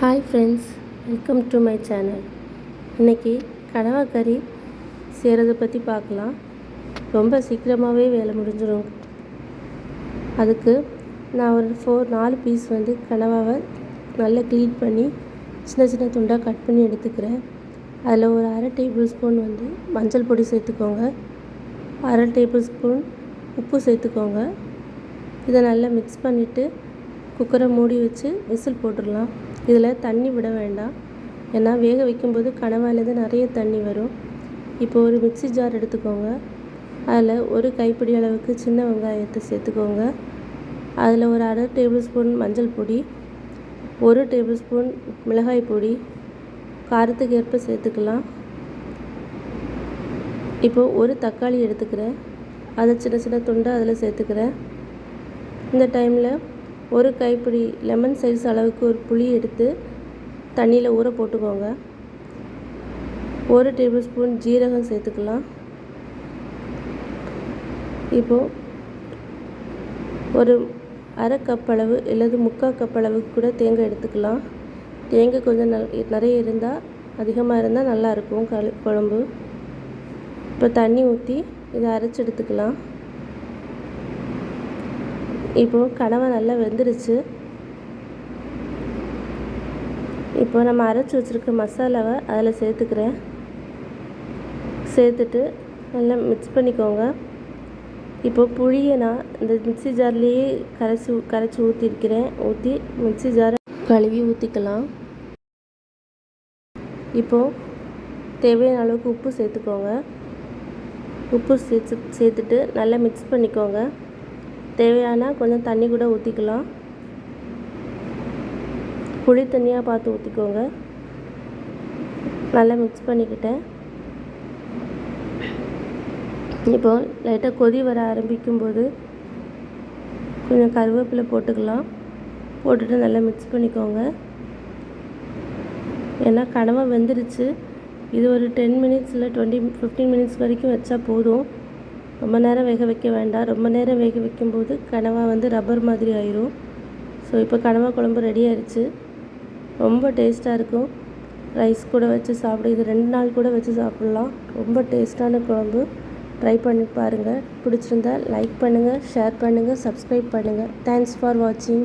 Hi friends, welcome to my channel. இன்றைக்கி கனவா கறி செய்கிறத பற்றி பார்க்கலாம். ரொம்ப சீக்கிரமாகவே வேலை முடிஞ்சிடும். அதுக்கு நான் ஒரு 4 பீஸ் கனவாவை நல்லா க்ளீன் பண்ணி சின்ன சின்ன துண்டாக கட் பண்ணி எடுத்துக்கிறேன். அதில் ஒரு 1/2 டேபிள் ஸ்பூன் மஞ்சள் பொடி சேர்த்துக்கோங்க. 1/2 டேபிள் ஸ்பூன் உப்பு சேர்த்துக்கோங்க. இதை நல்லா மிக்ஸ் பண்ணிவிட்டு குக்கரை மூடி வச்சு விசில் போட்டுடலாம். இதில் தண்ணி விட வேண்டாம், ஏன்னா வேக வைக்கும்போது கனவாலேருந்து நிறைய தண்ணி வரும். இப்போ ஒரு மிக்ஸி ஜார் எடுத்துக்கோங்க. அதில் ஒரு கைப்பிடி அளவுக்கு சின்ன வெங்காயத்தை சேர்த்துக்கோங்க. அதில் ஒரு 1/2 டேபிள் ஸ்பூன் மஞ்சள் பொடி, 1 டேபிள் ஸ்பூன் மிளகாய் பொடி, காரத்துக்கு ஏற்ப சேர்த்துக்கலாம். இப்போது ஒரு தக்காளி எடுத்துக்கிறேன், அதை சின்ன சின்ன துண்டாக அதில் சேர்த்துக்கிறேன். இந்த டைமில் ஒரு கைப்பிடி லெமன் சைஸ் அளவுக்கு ஒரு புளி எடுத்து தண்ணியில் ஊற போட்டுக்கோங்க. 1 டேபிள் ஸ்பூன் ஜீரகம் சேர்த்துக்கலாம். இப்போது ஒரு 1/2 கப் அளவு இல்லது 3/4 கப் அளவுக்கு கூட தேங்காய் எடுத்துக்கலாம். தேங்காய் கொஞ்சம் நிறைய இருந்தால், அதிகமாக இருந்தால் நல்லாயிருக்கும் குழம்பு. இப்போ தண்ணி ஊற்றி இதை அரைச்சி எடுத்துக்கலாம். இப்போது கனவா நல்லா வெந்துருச்சு. இப்போ நம்ம அரைச்சி வச்சுருக்க மசாலாவை அதில் சேர்த்துக்கிறேன். சேர்த்துட்டு நல்லா மிக்ஸ் பண்ணிக்கோங்க. இப்போது புளியை நான் இந்த மிக்ஸி ஜார்லேயே கரைச்சி ஊற்றிருக்கிறேன். ஊற்றி மிக்ஸி ஜாரை கழுவி ஊற்றிக்கலாம். இப்போது தேவையான அளவுக்கு உப்பு சேர்த்துக்கோங்க. உப்பு சேர்த்துட்டு நல்லா மிக்ஸ் பண்ணிக்கோங்க. தேவையான கொஞ்சம் தண்ணி கூட ஊற்றிக்கலாம். புளி தண்ணியாக பார்த்து ஊற்றிக்கோங்க. நல்லா மிக்ஸ் பண்ணிக்கிட்டேன். இப்போ லைட்டாக கொதி வர ஆரம்பிக்கும்போது கொஞ்சம் கருவேப்பிலை போட்டுக்கலாம். போட்டுட்டு நல்லா மிக்ஸ் பண்ணிக்கோங்க. ஏன்னா கனவா வெந்துருச்சு. இது ஒரு 10 மினிட்ஸ் இல்லை 15 மினிட்ஸ் வரைக்கும் வச்சா போதும். ரொம்ப நேரம் வேக வைக்க வேண்டாம். ரொம்ப நேரம் வேக வைக்கும்போது கனவா ரப்பர் மாதிரி ஆயிரும். ஸோ இப்போ கனவா குழம்பு ரெடி ஆயிடுச்சு. ரொம்ப டேஸ்ட்டாக இருக்கும். ரைஸ் கூட வச்சு சாப்பிட, இது 2 நாள் கூட வச்சு சாப்பிட்லாம். ரொம்ப டேஸ்ட்டான குழம்பு. ட்ரை பண்ணி பாருங்கள். பிடிச்சிருந்தா லைக் பண்ணுங்கள், ஷேர் பண்ணுங்கள், சப்ஸ்கிரைப் பண்ணுங்கள். தேங்க்ஸ் ஃபார் வாட்சிங்.